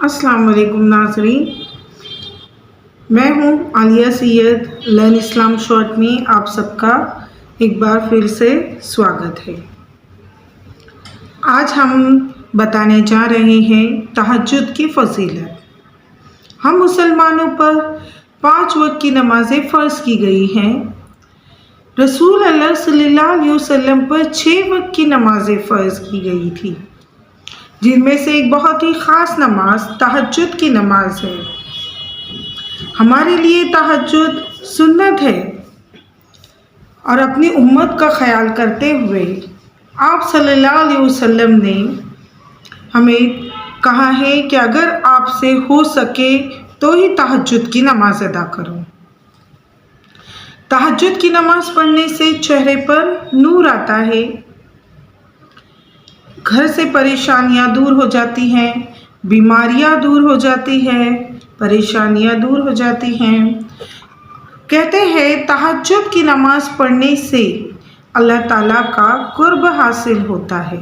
अस्सलाम वालेकुम नाज़रीन, मैं हूँ आलिया सैयद। लर्न इस्लाम शॉर्ट में आप सबका एक बार फिर से स्वागत है। आज हम बताने जा रहे हैं तहज्जुद की फजीलत। हम मुसलमानों पर 5 वक्त की नमाज़ें फ़र्ज़ की गई हैं। रसूल अल्लाह सल्लल्लाहु अलैहि वसल्लम पर 6 वक्त की नमाज़ें फ़र्ज़ की गई थी, जिनमें से एक बहुत ही ख़ास नमाज तहज्जुद की नमाज है। हमारे लिए तहज्जुद सुन्नत है और अपनी उम्मत का ख्याल करते हुए आप सल्लल्लाहु अलैहि वसल्लम ने हमें कहा है कि अगर आपसे हो सके तो ही तहज्जुद की नमाज अदा करो। तहज्जुद की नमाज पढ़ने से चेहरे पर नूर आता है, घर से परेशानियां दूर हो जाती हैं, बीमारियां दूर हो जाती हैं, परेशानियां दूर हो जाती हैं। कहते हैं तहज्जुद की नमाज पढ़ने से अल्लाह ताला का कुर्ब हासिल होता है।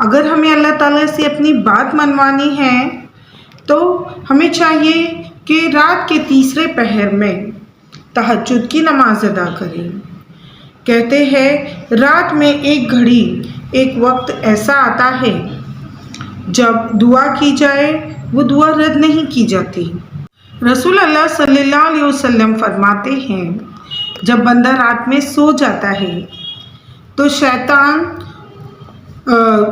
अगर हमें अल्लाह ताला से अपनी बात मनवानी है तो हमें चाहिए कि रात के तीसरे पहर में तहज्जुद की नमाज अदा करें। कहते हैं रात में एक घड़ी, एक वक्त ऐसा आता है जब दुआ की जाए वो दुआ रद्द नहीं की जाती। रसूल अल्लाह सल्लल्लाहु अलैहि वसल्लम फरमाते हैं जब बंदा रात में सो जाता है तो शैतान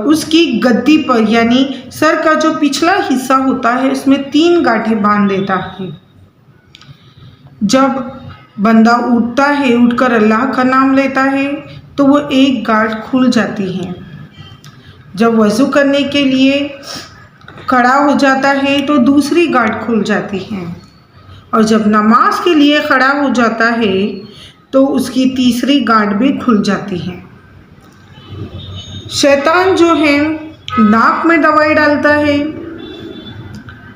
उसकी गद्दी पर यानी सर का जो पिछला हिस्सा होता है उसमें 3 गांठें बांध देता है। जब बंदा उठता है, उठकर अल्लाह का नाम लेता है तो वो एक गांठ खुल जाती है। जब वज़ू करने के लिए खड़ा हो जाता है तो दूसरी गांठ खुल जाती है, और जब नमाज के लिए खड़ा हो जाता है तो उसकी तीसरी गांठ भी खुल जाती है। शैतान जो है नाक में दवाई डालता है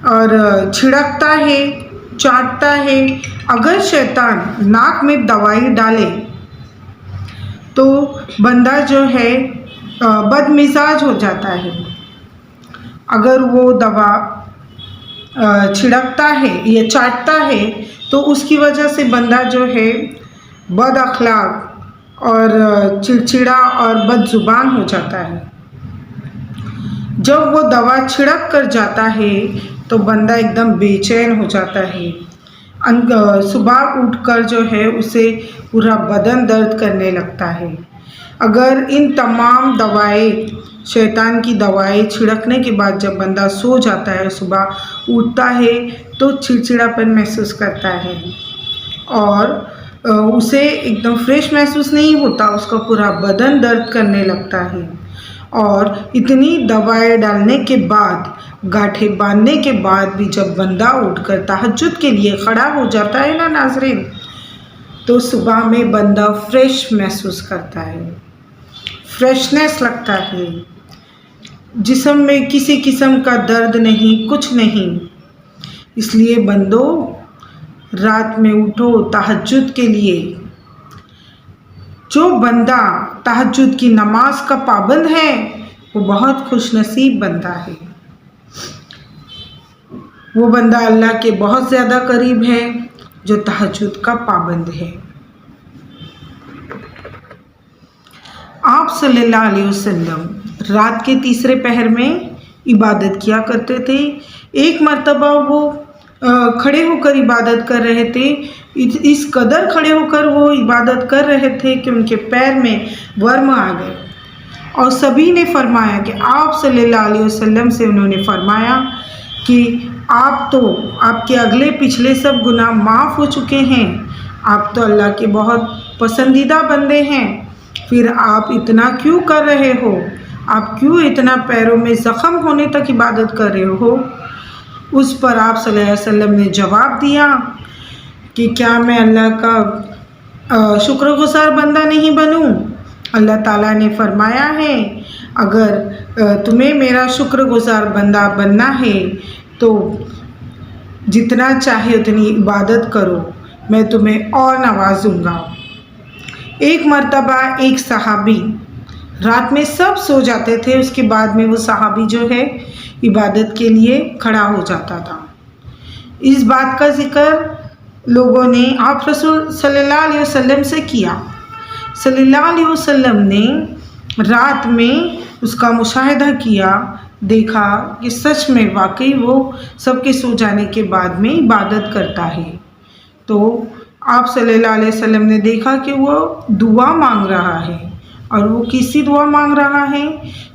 और छिड़कता है, चाटता है। अगर शैतान नाक में दवाई डाले तो बंदा जो है बदमिजाज हो जाता है। अगर वो दवा छिड़कता है या चाटता है तो उसकी वजह से बंदा जो है बद अखलाक और चिड़चिड़ा और बदजुबान हो जाता है। जब वो दवा छिड़क कर जाता है तो बंदा एकदम बेचैन हो जाता है। सुबह उठकर जो है उसे पूरा बदन दर्द करने लगता है। अगर इन तमाम दवाएं, शैतान की दवाएं छिड़कने के बाद जब बंदा सो जाता है, सुबह उठता है तो चिड़चिड़ापन महसूस करता है और उसे एकदम फ्रेश महसूस नहीं होता, उसका पूरा बदन दर्द करने लगता है। और इतनी दवाएं डालने के बाद, गांठें बांधने के बाद भी जब बंदा उठकर तहज्जुद के लिए खड़ा हो जाता है ना नाज़रीन, तो सुबह में बंदा फ्रेश महसूस करता है, फ्रेशनेस लगता है, जिस्म में किसी किस्म का दर्द नहीं, कुछ नहीं। इसलिए बंदो रात में उठो तहज्जुद के लिए। जो बंदा तहज्जुद की नमाज का पाबंद है वो बहुत खुशनसीब बंदा है। वो बंदा अल्लाह के बहुत ज़्यादा करीब है जो तहज्जुद का पाबंद है। आप सल्लल्लाहु अलैहि वसल्लम रात के तीसरे पहर में इबादत किया करते थे। एक मर्तबा वो खड़े होकर इबादत कर रहे थे। इस कदर खड़े होकर वो इबादत कर रहे थे कि उनके पैर में वर्म आ गए, और सभी ने फरमाया कि आप सल्लल्लाहु अलैहि वसल्लम से उन्होंने फरमाया कि आप तो, आपके अगले पिछले सब गुनाह माफ़ हो चुके हैं, आप तो अल्लाह के बहुत पसंदीदा बंदे हैं, फिर आप इतना क्यों कर रहे हो? आप क्यों इतना पैरों में ज़ख़म होने तक इबादत कर रहे हो? उस पर आप सल्लल्लाहु अलैहि वसल्लम ने जवाब दिया कि क्या मैं अल्लाह का शुक्रगुज़ार बंदा नहीं बनूं? अल्लाह ताला ने फरमाया है अगर तुम्हें मेरा शुक्रगुज़ार बंदा बनना है तो जितना चाहे उतनी इबादत करो, मैं तुम्हें और नवाजूँगा। एक मर्तबा एक सहाबी, रात में सब सो जाते थे, उसके बाद में वो सहाबी जो है عبادت کے لیے کھڑا ہو جاتا تھا۔ اس بات کا ذکر لوگوں نے آپ رسول صلی اللہ علیہ وسلم سے کیا۔ صلی اللہ علیہ وسلم نے رات میں اس کا مشاہدہ کیا، دیکھا کہ سچ میں واقعی وہ سب کے سو جانے کے بعد میں عبادت کرتا ہے۔ تو آپ صلی اللہ علیہ وسلم نے دیکھا کہ وہ دعا مانگ رہا ہے، اور وہ کیسی دعا مانگ رہا ہے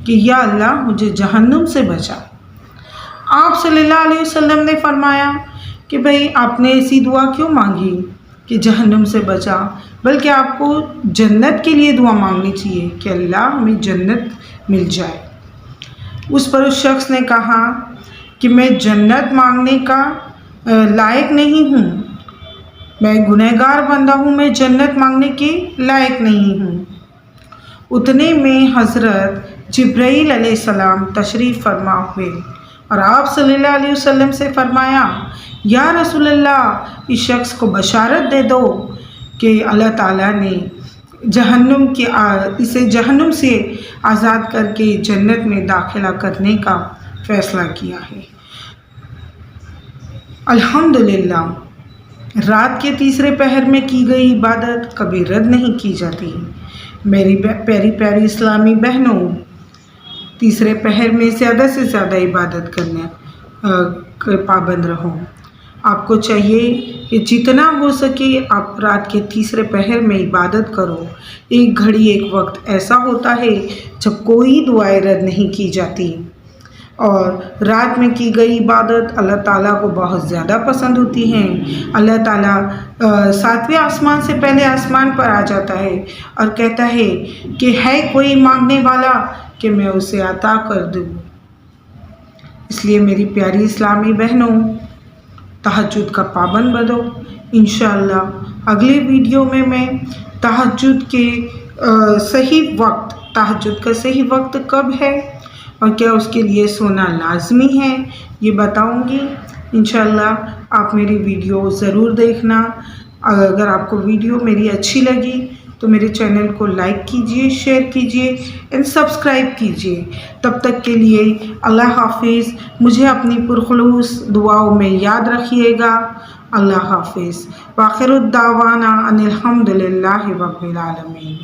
کہ یا اللہ مجھے جہنم سے بچا۔ آپ صلی اللہ علیہ وسلم نے فرمایا کہ بھئی آپ نے ایسی دعا کیوں مانگی کہ جہنم سے بچا، بلکہ آپ کو جنت کے لیے دعا مانگنی چاہیے کہ اللہ ہمیں جنت مل جائے۔ اس پر اس شخص نے کہا کہ میں جنت مانگنے کا لائق نہیں ہوں، میں گنہگار بندہ ہوں، میں جنت مانگنے کے لائق نہیں ہوں۔ اتنے میں حضرت جبرائیل علیہ السلام تشریف فرما ہوئے اور آپ صلی اللہ علیہ وسلم سے فرمایا یا رسول اللہ اس شخص کو بشارت دے دو کہ اللہ تعالیٰ نے اسے جہنم سے آزاد کر کے جنت میں داخلہ کرنے کا فیصلہ کیا ہے۔ الحمدللہ رات کے تیسرے پہر میں کی گئی عبادت کبھی رد نہیں کی جاتی۔ میری پیاری پیاری اسلامی بہنوں، تیسرے پہر میں زیادہ سے زیادہ عبادت کرنے پابند رہو۔ آپ کو چاہیے کہ جتنا ہو سکے آپ رات کے تیسرے پہر میں عبادت کرو۔ ایک گھڑی ایک وقت ایسا ہوتا ہے جب کوئی دعائیں رد نہیں کی جاتی، اور رات میں کی گئی عبادت اللہ تعالیٰ کو بہت زیادہ پسند ہوتی ہیں۔ اللہ تعالیٰ 7ویں آسمان سے پہلے آسمان پر آ جاتا ہے اور کہتا ہے کہ ہے کوئی مانگنے والا کہ میں اسے عطا کر دوں۔ اس لیے میری پیاری اسلامی بہنوں، تہجد کا پابند بنو۔ انشاءاللہ اگلے ویڈیو میں تہجد کا صحیح وقت کب ہے اور کیا اس کے لیے سونا لازمی ہے یہ بتاؤں گی۔ انشاءاللہ آپ میری ویڈیو ضرور دیکھنا۔ اگر آپ کو ویڈیو میری اچھی لگی تو میرے چینل کو لائک کیجئے، شیئر کیجئے اور سبسکرائب کیجئے۔ تب تک کے لیے اللہ حافظ۔ مجھے اپنی پرخلوص دعاؤں میں یاد رکھیے گا۔ اللہ حافظ۔ وآخر الدعوانا ان الحمدللہ رب العالمین۔